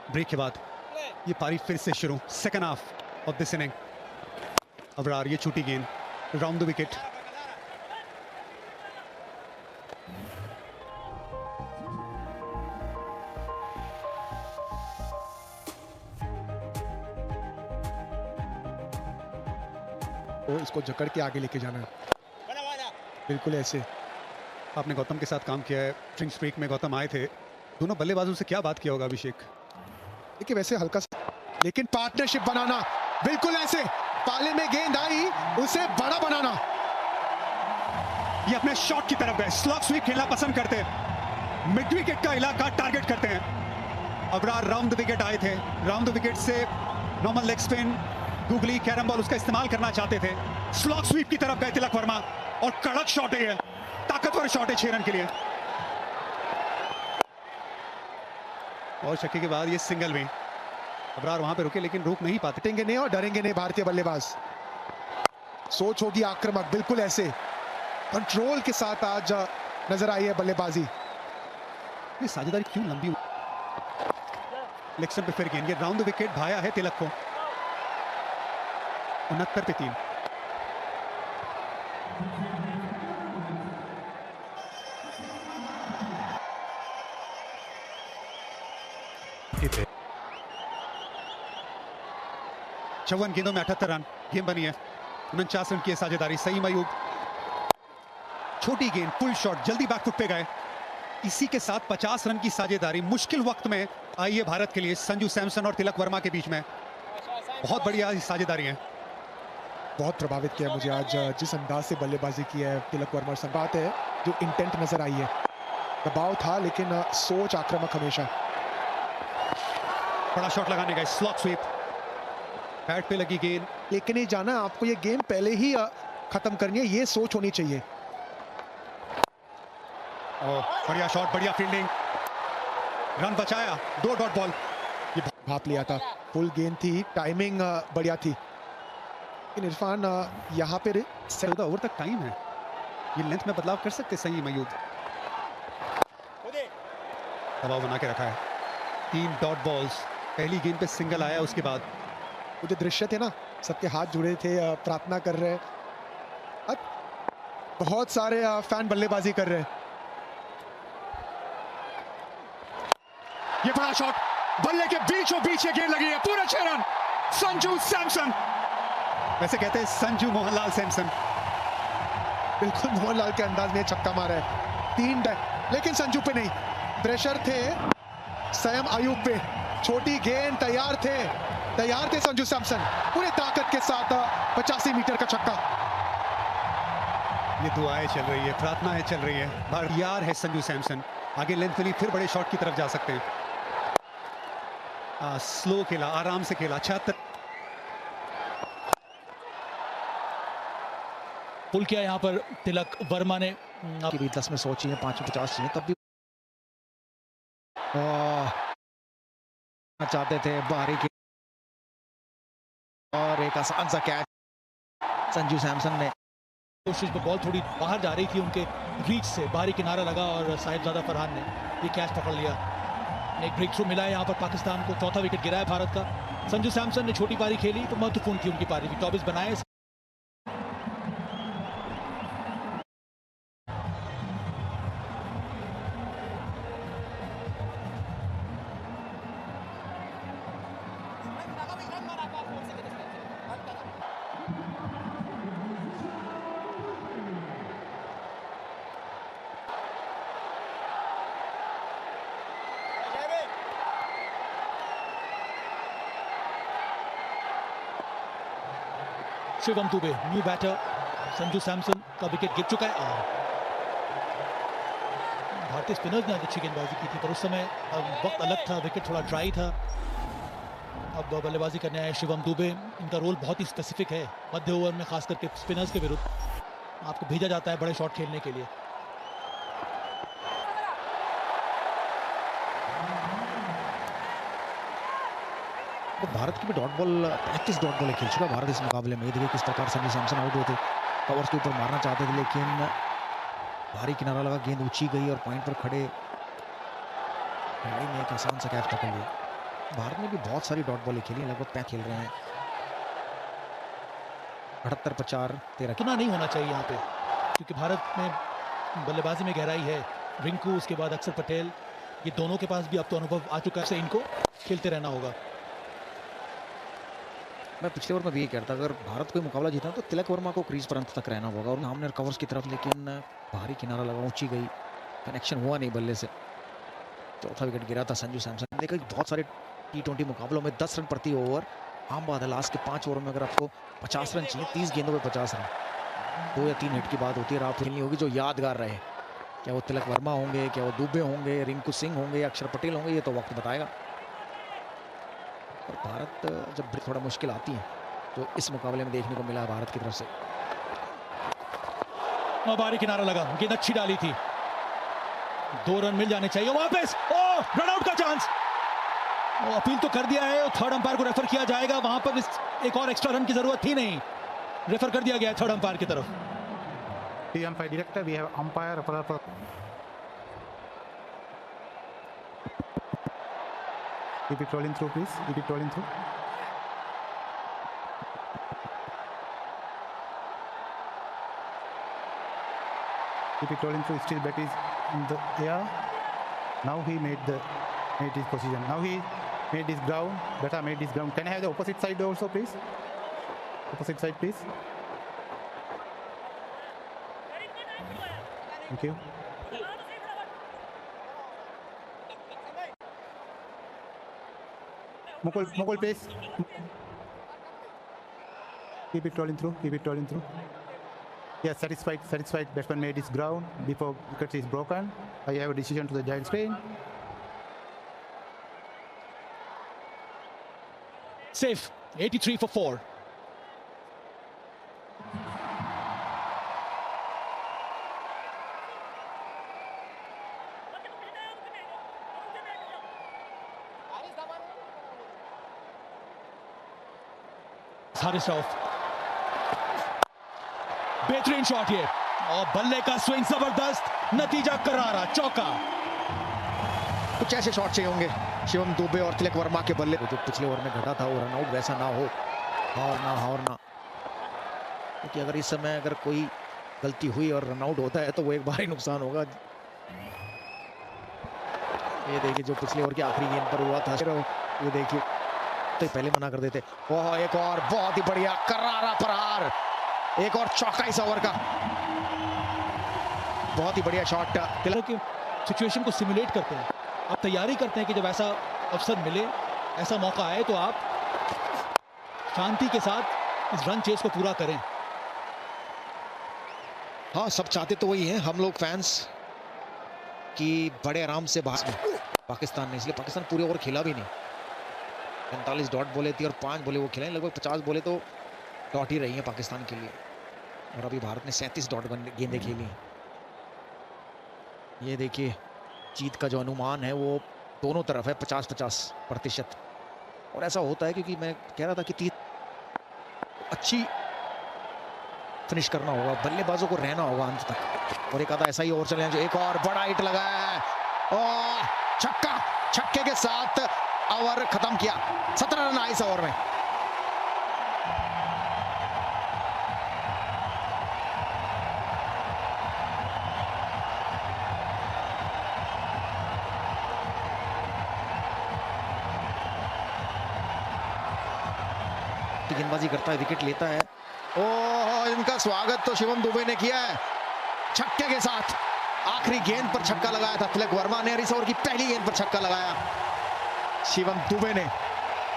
ब्रेक के बाद ये पारी फिर से शुरू। Second half of this inning. Abrar, ये छूटी गेंद, राउंड द विकेट। तो इसको जकड़ के आगे लेके जाना है, बिल्कुल ऐसे। आपने गौतम के साथ काम किया है, ड्रिंक स्ट्रीक में गौतम आए थे। दोनों बल्लेबाजों से क्या बात किया होगा अभिषेक? देखिए वैसे हल्का सा, लेकिन पार्टनरशिप बनाना बिल्कुल ऐसे। पाले में गेंद आई, उसे बड़ा बनाना। ये अपने शॉट की तरफ गए, स्लॉग स्वीप खेलना पसंद करते हैं, मिड विकेट का इलाका टारगेट करते हैं। अबरार राउंड द विकेट आए थे, राउंड द विकेट से normal leg spin, googly, carrom ball उसका इस्तेमाल करना चाहते थे। स्लॉग स्वीप की तरफ गए तिलक वर्मा और कड़क शॉट है, ताकतवर शॉट है 6 रन के लिए। और छक्के के बाद ये सिंगल में अबरार वहां पे रुके, लेकिन रोक नहीं पाते। डरेंगे नहीं और डरेंगे नहीं भारतीय बल्लेबाज। सोच होगी आक्रामक, बिल्कुल ऐसे कंट्रोल के साथ आज नजर आई है बल्लेबाजी। ये साझेदारी क्यों लंबी? लेग स्टंप पे फिर गेंद, ये राउंड द विकेट भाया है तिलक को। 69 पे 3। चौवन गेंदों में 78 रन, गेम बनी है। 49 रन की है साझेदारी। सईम अयूब, छोटी गेंद, फुल शॉट, जल्दी बैकफुट पे गए। इसी के साथ 50 रन की साझेदारी मुश्किल वक्त में आई है भारत के लिए। संजू सैमसन और तिलक वर्मा के बीच में बहुत बढ़िया साझेदारी है। बहुत प्रभावित किया मुझे आज जिस अंदाज से बल्लेबाजी की है तिलक वर्मा। सब बात है जो इंटेंट नजर आई है, दबाव था लेकिन सोच आक्रामक हमेशा। बड़ा शॉट लगाने गए, स्लॉग स्वीप, बैट पे लगी गेंद। लेके नहीं जाना, आपको ये गेम पहले ही खत्म करनी है, ये सोच होनी चाहिए। बढ़िया शॉट, बढ़िया फील्डिंग, रन बचाया। 2 डॉट बॉल, ये भाप लिया था, फुल गेंद थी, टाइमिंग बढ़िया थी। लेकिन इरफान यहाँ पे 14 ओवर तक टाइम है, ये लेंथ में बदलाव कर सकते सही मयूद। दबाव बना के रखा है। 3 डॉट बॉल्स, पहली गेंद पे सिंगल आया, उसके बाद वो जो दृश्य थे ना, सबके हाथ जुड़े थे, प्रार्थना कर रहे। बहुत सारे फैन बल्लेबाजी कर रहे हैं। ये बड़ा शॉट, बल्ले के बीचों बीच ये गेंद लगी है, पूरे 6 रन। संजू सैमसन, वैसे कहते हैं संजू मोहनलाल सैमसन, बिल्कुल मोहनलाल के अंदाज में छक्का मारा है। 3 लेकिन संजू पे नहीं, प्रेशर थे सैम अयूब पे। छोटी गेंद, तैयार थे संजू सैमसन, पूरी ताकत के साथ 85 मीटर का छक्का। ये दुआएं चल रही है, प्रार्थनाएं चल रही है। यार है संजू सैमसन, आगे लेंथ के लिए फिर बड़े शॉट की तरफ जा सकते हैं। स्लो खेला, आराम से खेला। 76 पुल किया यहाँ पर तिलक वर्मा ने। कि भी 10 में 100 चाहिए, 5 में 50 चाहिए, तब भी चाहते थे बाहरी के। और एक आसान सा कैच संजू सैमसन ने। कोशिश पर बॉल थोड़ी बाहर जा रही थी उनके रीच से, बाहरी किनारा लगा और साहिबजादा फरहान ने ये कैच पकड़ लिया। एक ब्रेक थ्रू मिला है यहाँ पर पाकिस्तान को। चौथा विकेट गिरा है भारत का। संजू सैमसन ने छोटी पारी खेली तो महत्वपूर्ण थी उनकी पारी भी। 24 बनाए। शिवम दुबे, न्यू बैटर संजू सैमसन का विकेट गिर चुका है। भारतीय स्पिनर्स ने आज अच्छी गेंदबाजी की थी, पर उस समय वक्त अलग था, विकेट थोड़ा ड्राई था। अब बल्लेबाजी करने आए शिवम दुबे। इनका रोल बहुत ही स्पेसिफिक है, मध्य ओवर में खास करके स्पिनर्स के विरुद्ध आपको भेजा जाता है बड़े शॉट खेलने के लिए। तो भारत की भी डॉट बॉल 35 डॉट बॉल खेल चुका भारत इस मुकाबले में। देखिए किस प्रकार संजू सैमसन आउट हुए थे, कवर्स के ऊपर मारना चाहते थे लेकिन भारी किनारा लगा, गेंद ऊंची गई और पॉइंट पर खड़े खिलाड़ी ने एक आसान सा कैच पकड़ लिया। भारत ने भी बहुत सारी डॉट बॉलें खेली, लगभग 5 खेल रहे हैं। 78 पर 4 13 इतना नहीं होना चाहिए यहाँ पे, क्योंकि भारत में बल्लेबाजी में गहराई है। रिंकू, उसके बाद अक्षर पटेल, ये दोनों के पास भी अब तो अनुभव आ चुका है, इनको खेलते रहना होगा। मैं पिछले ओवर में भी ये कहता, अगर भारत कोई मुकाबला जीता तो तिलक वर्मा को क्रीज पर अंत तक रहना होगा। और हमने कवर्स की तरफ, लेकिन भारी किनारा लगा, ऊंची गई, कनेक्शन हुआ नहीं बल्ले से। चौथा विकेट गिरा था संजू सैमसन। देखा बहुत सारे T20 मुकाबलों में 10 रन प्रति ओवर आम बात है। लास्ट के 5 ओवर में अगर आपको 50 रन चाहिए, 30 गेंदों पे 50 रन, 2 या 3 हिट की बात होती है। और आप खेलनी होगी जो यादगार रहे, क्या वो तिलक वर्मा होंगे, क्या वो दुबे होंगे, रिंकू सिंह होंगे या अक्षर पटेल होंगे, ये तो वक्त बताएगा। और भारत जब थोड़ा मुश्किल आती है तो इस मुकाबले में देखने को मिला है भारत की तरफ से। बारी किनारा लगा, गेंद अच्छी डाली थी, 2 रन मिल जाने चाहिए। वापस रन आउट का चांस, अपील तो कर दिया है, थर्ड अंपायर को रेफर किया जाएगा। वहां पर एक और एक्स्ट्रा रन की जरूरत थी नहीं, रेफर कर दिया गया है थर्ड अंपायर की तरफ। Umpire director, we have umpire for keep it rolling through, please. Keep it rolling through. Keep it rolling through. Still bat is in the air. Now he made his position. Now he made his ground. Batter made his ground. Can I have the opposite side also, please? Opposite side, please. Thank you. Mukul, please. Keep it rolling through. Keep it rolling through. Yes, satisfied. Batsman made his ground before wicket is broken. I have a decision to the giant screen. Safe. 83 for 4. Haris Rauf, बेहतरीन shot ये, और बल्ले का swing जबरदस्त, नतीजा करारा, चौका। कुछ ऐसे शॉट चाहिए होंगे शिवम दुबे और तिलक वर्मा के बल्ले। जो पिछले ओवर में घटा था वो रनआउट वैसा ना हो, हार ना, क्योंकि अगर इस समय अगर कोई गलती हुई और रनआउट होता है तो वो एक बार ही नुकसान होगा। ये देखिए जो पिछले ओवर की आखिरी गेंद पर हुआ था, ये देखिए तो पहले मना कर देते। वो एक और बहुत ही बढ़िया करारा प्रहार, एक और चौका इस ओवर का, बहुत ही बढ़िया शॉट। तिलक की सिचुएशन को सिमुलेट करते हैं, आप तैयारी करते हैं कि जब ऐसा अवसर मिले, ऐसा मौका आए तो आप शांति के साथ इस रन चेस को पूरा करें। हाँ, सब चाहते तो वही हैं हम लोग फैंस कि बड़े आराम से पाकिस्तान ने, इसलिए पाकिस्तान पूरे ओवर खेला भी नहीं। 45 डॉट बोले थी और 5 बोले वो खिलाए, लगभग 50 बोले तो डॉट ही रही हैं पाकिस्तान के लिए। और अभी भारत ने 37 डॉट गेंदें खेली। ये देखिए जीत का जो अनुमान है वो दोनों तरफ है, 50-50%। और ऐसा होता है क्योंकि मैं कह रहा था कि अच्छी फिनिश करना होगा, बल्लेबाजों को रहना होगा अंत तक। और एक आधा ऐसा ही ओवर चले जो एक और बड़ा हिट लगाया है और छक्के के साथ ओवर खत्म किया। 17 रन आए इस ओवर में। गेंदबाजी करता है, विकेट लेता है। ओह, इनका स्वागत तो शिवम दुबे ने किया है छक्के के साथ। आखिरी गेंद पर छक्का लगाया था तिलक वर्मा ने, इस ओवर की पहली गेंद पर छक्का लगाया शिवम दुबे ने।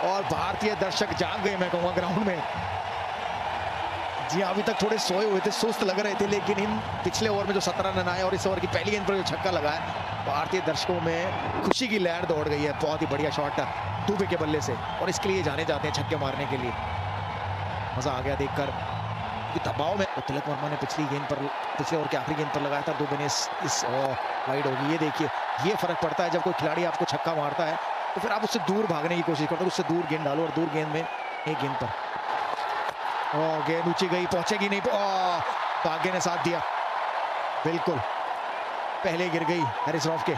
और भारतीय दर्शक जाग गए, मैं कहूंगा ग्राउंड में। जी अभी तक थोड़े सोए हुए थे, सुस्त लग रहे थे, लेकिन इन पिछले ओवर में जो 17 रन आए और इस ओवर की पहली गेंद पर जो छक्का लगा है, भारतीय दर्शकों में खुशी की लहर दौड़ गई है। बहुत ही बढ़िया शॉट दुबे के बल्ले से, और इसके लिए जाने जाते हैं छक्के मारने के लिए। मजा आ गया देखकर कि दबाव में तो तिलक वर्मा ने पिछले ओवर की आखिरी गेंद पर लगाया था, दुबे ने इस वाइड होगी। ये देखिए, ये फर्क पड़ता है जब कोई खिलाड़ी आपको छक्का मारता है तो फिर आप उससे दूर भागने की कोशिश करते हो, उससे दूर गेंद डालो, और दूर गेंद में एक गेंद पर गेंद ऊंची गई, पहुंचेगी नहीं, भाग्य ने साथ दिया, बिल्कुल पहले गिर गई हैरिस रॉफ के।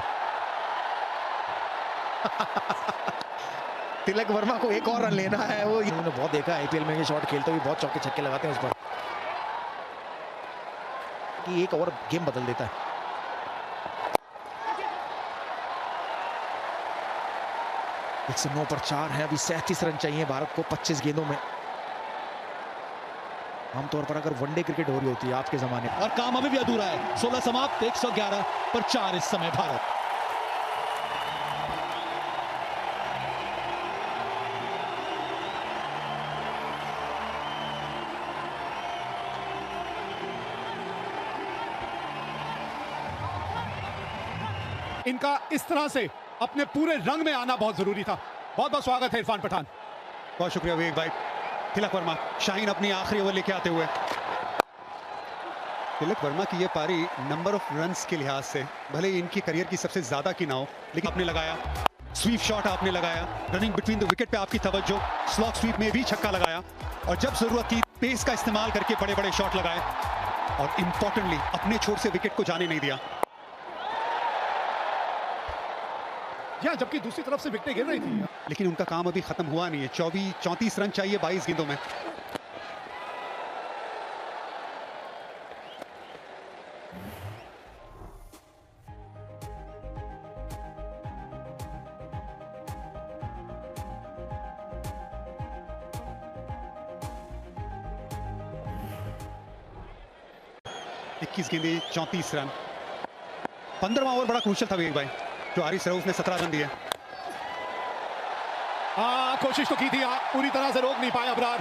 तिलक वर्मा को एक और रन लेना है। वो इन्होंने बहुत देखा आईपीएल में, ये शॉट खेलते हुए बहुत चौके छक्के लगाते हैं उस पर, कि एक और गेम बदल देता है। 109 पर 4 है, अभी 37 रन चाहिए भारत को 25 गेंदों में। आमतौर पर अगर वनडे क्रिकेट हो रही होती है आपके जमाने में, और काम अभी भी अधूरा है। 16 समाप्त, 111 पर 4 इस समय भारत। इनका इस तरह से अपने पूरे रंग में आना बहुत जरूरी था। बहुत बहुत स्वागत है इरफान पठान। बहुत शुक्रिया विवेक भाई। तिलक वर्मा, शाहीन अपनी आखिरी ओवर लेके आते हुए। तिलक वर्मा की ये पारी नंबर ऑफ रन्स के लिहाज से भले ही इनकी करियर की सबसे ज्यादा की ना हो, लेकिन आपने लगाया स्वीप शॉट, आपने लगाया रनिंग बिटवीन द विकेट पे आपकी तवज्जो, स्लॉग स्वीप में भी छक्का लगाया, और जब जरूरत थी पेस का इस्तेमाल करके बड़े बड़े शॉट लगाए, और इंपॉर्टेंटली अपने छोर से विकेट को जाने नहीं दिया। जबकि दूसरी तरफ से विकेटें गिर रही थी, लेकिन उनका काम अभी खत्म हुआ नहीं है। 34 रन चाहिए 22 गेंदों में। इक्कीस गेंदे 34 रन। 15वां ओवर बड़ा क्रूशियल था विवेक भाई, जो हारिस रऊफ ने 17 रन दिए। कोशिश तो की थी, पूरी तरह से रोक नहीं पाया अबरार।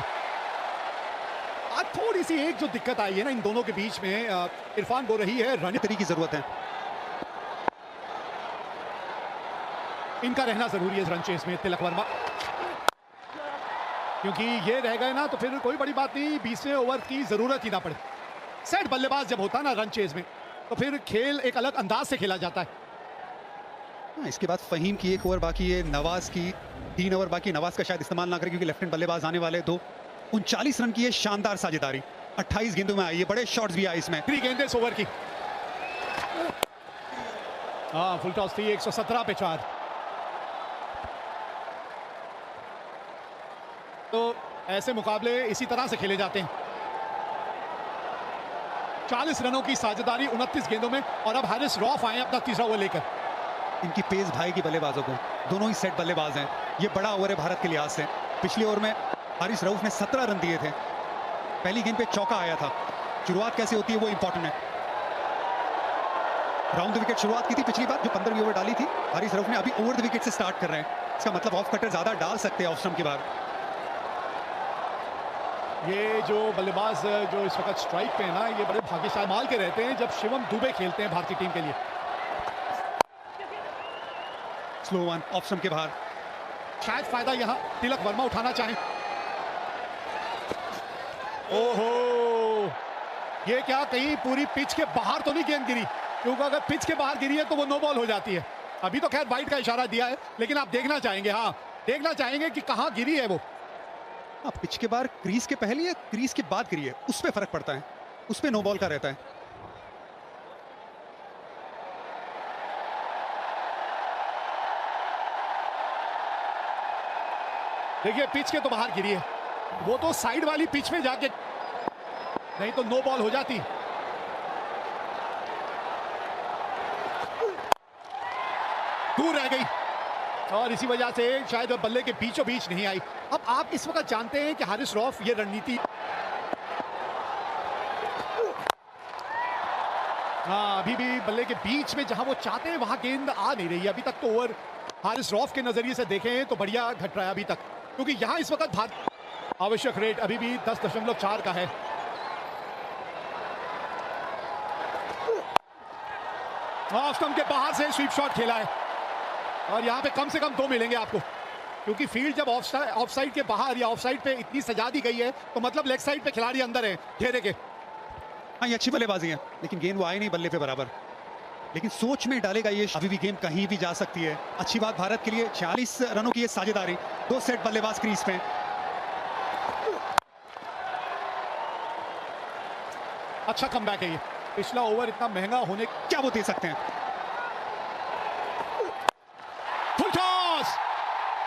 आज थोड़ी सी एक जो दिक्कत आई है ना इन दोनों के बीच में, इरफान बोल रही है रन तरीके की जरूरत है, इनका रहना जरूरी है इस रन चेस में। तिलक वर्मा, क्योंकि ये रह गए ना तो फिर कोई बड़ी बात नहीं, 20वें ओवर की जरूरत ही ना पड़े। सेट बल्लेबाज जब होता है ना रन चेज में, तो फिर खेल एक अलग अंदाज से खेला जाता है। इसके बाद फहीम की 1 ओवर बाकी है, नवाज की 3 ओवर बाकी। नवाज का शायद इस्तेमाल ना करें क्योंकि लेफ्ट हैंड बल्लेबाज आने वाले। 39 रन की है शानदार साझेदारी, 28 गेंदों में आई है, बड़े शॉट्स भी आए इसमें। 3 गेंदें इस ओवर की। फुल टॉस थी, 117 पे 4। तो ऐसे मुकाबले इसी तरह से खेले जाते हैं। 40 रनों की साझेदारी 29 गेंदों में, और अब हारिस रऊफ आए अपना तीसरा ओवर लेकर। इनकी पेस भाई की बल्लेबाजों को, दोनों ही सेट बल्लेबाज हैं। ये बड़ा ओवर है भारत के लिहाज से। पिछले ओवर में हारिस रऊफ ने 17 रन दिए थे, पहली गेंद पे चौका आया था। शुरुआत कैसे होती है वो इंपॉर्टेंट है। राउंड द विकेट शुरुआत की थी पिछली बार, जो 15वीं ओवर डाली थी हारिस रऊफ ने। अभी ओवर द विकेट से स्टार्ट कर रहे हैं, इसका मतलब ऑफ कटर ज्यादा डाल सकते हैं ऑफ स्टंप के बाद। ये जो बल्लेबाज जो इस वक्त स्ट्राइक पे है ना, ये बड़े भाग्यशाली माल के रहते हैं जब शिवम दुबे खेलते हैं भारतीय टीम के लिए। स्लो वन ऑफ स्टंप के बाहर। शायद फायदा यहां तिलक वर्मा उठाना चाहें। ओहो, ये क्या कहीं पूरी पिच के बाहर तो नहीं गेंद गिरी? क्योंकि अगर पिच के बाहर गिरी है तो वो नो बॉल हो जाती है। अभी तो खैर वाइड का इशारा दिया है, लेकिन आप देखना चाहेंगे, हाँ देखना चाहेंगे कि कहां गिरी है वो। पिच के बाहर क्रीज के पहले या क्रीज के बाद गिरी है, उस पे फर्क पड़ता है, उस पे नो बॉल का रहता है। देखिए पिच के तो बाहर गिरी है, वो तो साइड वाली पिच में जाके, नहीं तो नो बॉल हो जाती। दूर रह गई और इसी वजह से शायद बल्ले के बीचों बीच नहीं आई। अब आप इस वक्त जानते हैं कि हारिस रऊफ ये रणनीति, हाँ अभी भी बल्ले के बीच में जहां वो चाहते हैं वहां गेंद आ नहीं रही है। अभी तक तो ओवर हारिस रऊफ के नजरिए से देखें तो बढ़िया घट रहा है अभी तक, क्योंकि यहां इस वक्त आवश्यक रेट अभी भी 10.4 का है। ऑफ स्टंप के बाहर से स्वीप शॉट खेला है और यहाँ पे कम से कम 2 मिलेंगे आपको, क्योंकि फील्ड जब ऑफ साइड के बाहर या ऑफ साइड पे इतनी सजा दी गई है तो मतलब लेग साइड पे खिलाड़ी अंदर है घेरे के। हाँ, ये अच्छी बल्लेबाजी है, लेकिन गेंद वो आई नहीं बल्ले पे बराबर। लेकिन सोच में डालेगा ये, अभी भी गेम कहीं भी जा सकती है। अच्छी बात भारत के लिए, 46 रनों की ये साझेदारी, 2 सेट बल्लेबाज क्रीज पे। अच्छा कमबैक है ये, पिछला ओवर इतना महंगा होने क्या वो दे सकते हैं। फुल टॉस,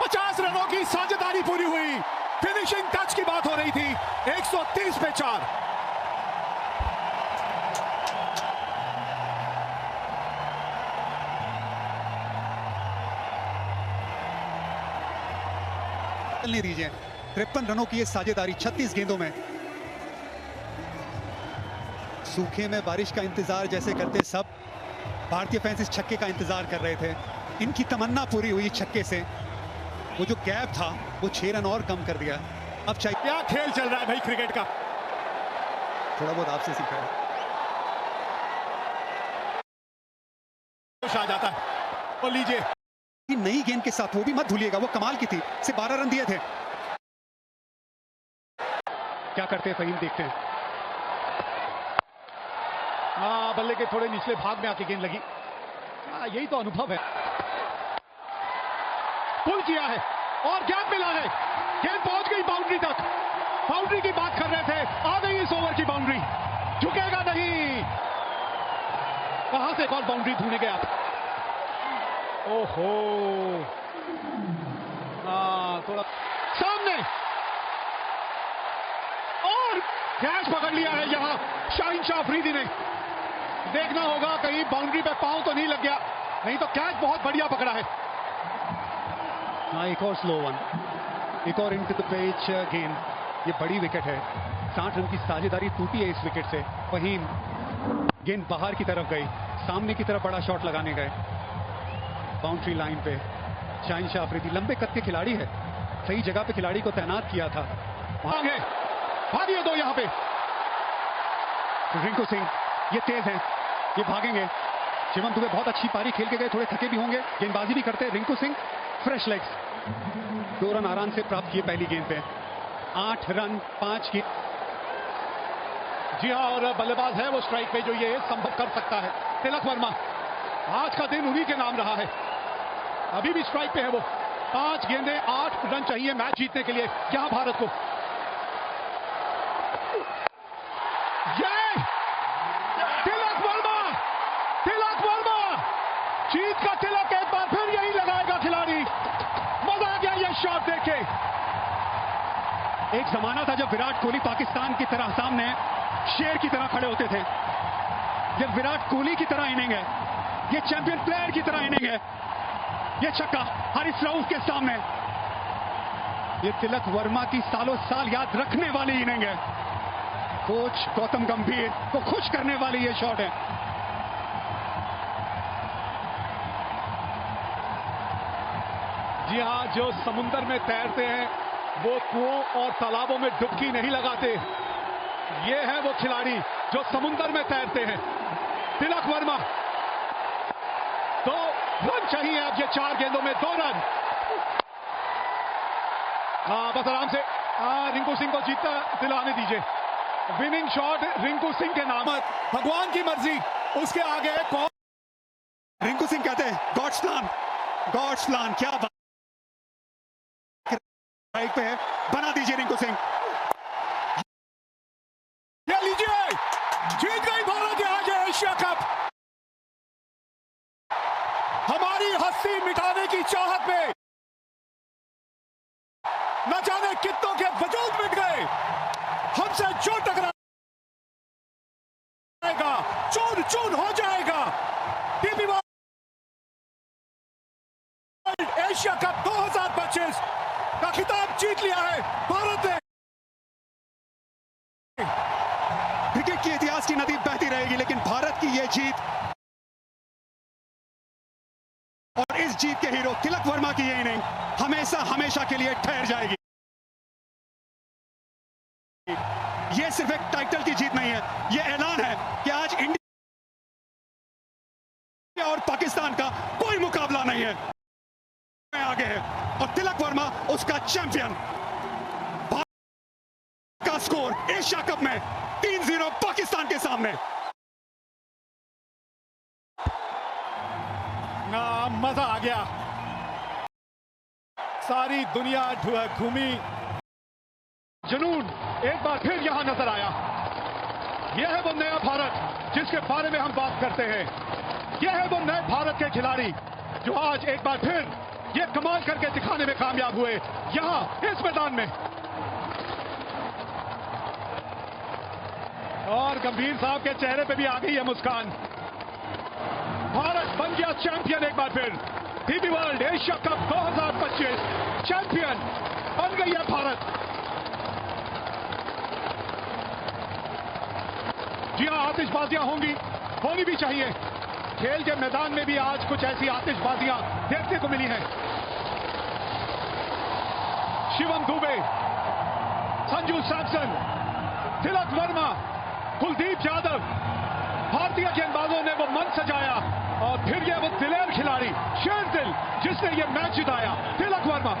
50 रनों की साझेदारी पूरी हुई। फिनिशिंग टच की बात हो रही थी, 130 पे 4। चलने दीजिए। 53 रनों की ये साझेदारी 36 गेंदों में। सूखे में बारिश का इंतजार जैसे करते सब भारतीय फैंस इस छक्के का इंतजार कर रहे थे। इनकी तमन्ना पूरी हुई छक्के से। वो जो गैप था वो 6 रन और कम कर दिया। अब चाहिए, क्या खेल चल रहा है भाई क्रिकेट का, थोड़ा बहुत आपसे सीखा है। आ जाता है। और लीजिए नई गेंद के साथ, वो भी मत भूलिएगा, वो कमाल की थी। सिर्फ 12 रन दिए थे। क्या करते हैं फहीम, देखते हैं। हाँ, बल्ले के थोड़े निचले भाग में आके गेंद लगी। हाँ, यही तो अनुभव है। पुल किया है और गैप मिला है, गेंद पहुंच गई बाउंड्री तक। बाउंड्री की बात कर रहे थे, आ गई इस ओवर की बाउंड्री। झुकेगा नहीं। कहां से कौन बाउंड्री ढूंढेंगे आप। ओहो, थोड़ा सामने और कैच पकड़ लिया है यहां शाहीन शाह अफरीदी ने। देखना होगा कहीं बाउंड्री पे पांव तो नहीं लग गया, नहीं तो कैच बहुत बढ़िया पकड़ा है। हाँ, एक और स्लो वन, एक और इनटू द पेच गेंद। ये बड़ी विकेट है, 60 रन की साझेदारी टूटी है इस विकेट से। फहीम, गेंद बाहर की तरफ गई, सामने की तरफ बड़ा शॉट लगाने गए। बाउंड्री लाइन पे शाहीन शाह अफरीदी, लंबे कद के खिलाड़ी है, सही जगह पे खिलाड़ी को तैनात किया था। भागे भागिए दो यहां पे। रिंकू सिंह, ये तेज हैं, ये भागेंगे। शिवम दुबे बहुत अच्छी पारी खेल के गए, थोड़े थके भी होंगे, गेंदबाजी भी करते। Rinku Singh fresh legs, 2 run आराम से प्राप्त किए पहली गेंद पे। 8 रन 5 की। जी हाँ, और बल्लेबाज है वो स्ट्राइक पे जो ये संभव कर सकता है। तिलक वर्मा, आज का दिन उन्हीं के नाम रहा है। अभी भी स्ट्राइक पे है वो। 5 गेंदें 8 रन चाहिए मैच जीतने के लिए यहां भारत को। तिलक वर्मा जीत का तिलक एक बार फिर यही लगाएगा खिलाड़ी। मजा आ गया ये शॉट देख के। एक जमाना था जब विराट कोहली पाकिस्तान की तरह सामने शेर की तरह खड़े होते थे। ये विराट कोहली की तरह इनिंग है, ये चैंपियन प्लेयर की तरह इनिंग है। ये छक्का हारिस रऊफ के सामने। ये तिलक वर्मा की सालों साल याद रखने वाली इनिंग है। कोच गौतम गंभीर को खुश करने वाली ये शॉट है। जी हाँ, जो समुंदर में तैरते हैं वो कुओं और तालाबों में डुबकी नहीं लगाते। ये है वो खिलाड़ी जो समुंदर में तैरते हैं। तिलक वर्मा, 2 रन चाहिए अब ये 4 गेंदों में 2 रन। बस आराम से रिंकू सिंह को जीतता दिलाने दीजिए। विनिंग शॉट रिंकू सिंह के नाम। भगवान की मर्जी, उसके आगे कौन। रिंकू सिंह कहते हैं गॉड्स प्लान, गॉड्स प्लान। क्या बात पे है, बना दीजिए रिंकू सिंह। ये लीजिए, जीत गई भारत आज एशिया कप। हमारी हस्ती मिटाने की चाहत में न जाने कितनों के वजूद मिट गए। हमसे जो टकराएगा चूर चूर हो जाएगा। टीपी वर्ल्ड एशिया कप 2025 का खिताब जीत लिया है भारत ने। क्रिकेट की इतिहास की नदी बहती रहेगी, लेकिन भारत की यह जीत और इस जीत के हीरो तिलक वर्मा की ये इनिंग हमेशा हमेशा के लिए ठहर जाएगी। ये सिर्फ एक टाइटल की जीत नहीं है, ये ऐलान है कि आज इंडिया और तिलक वर्मा उसका चैंपियन। भारत का स्कोर एशिया कप में 3-0 पाकिस्तान के सामने। मजा आ गया, सारी दुनिया घूमी, जुनून एक बार फिर यहां नजर आया। यह है वो नया भारत जिसके बारे में हम बात करते हैं। यह है वो नए भारत के खिलाड़ी जो आज एक बार फिर ये कमाल करके दिखाने में कामयाब हुए यहां इस मैदान में। और गंभीर साहब के चेहरे पे भी आ गई है मुस्कान। भारत बन गया चैंपियन एक बार फिर। DP world Asia cup 2025 champion बन गई है भारत। जी हां, आतिशबाजियां होनी भी चाहिए। खेल के मैदान में भी आज कुछ ऐसी आतिशबाजियां देखने को मिली हैं। शिवम दुबे, संजू सैमसन, तिलक वर्मा, कुलदीप यादव, भारतीय गेंदबाजों ने वो मन सजाया और फिर ये वो दिलेर खिलाड़ी, शेर दिल जिसने ये मैच जिताया, तिलक वर्मा।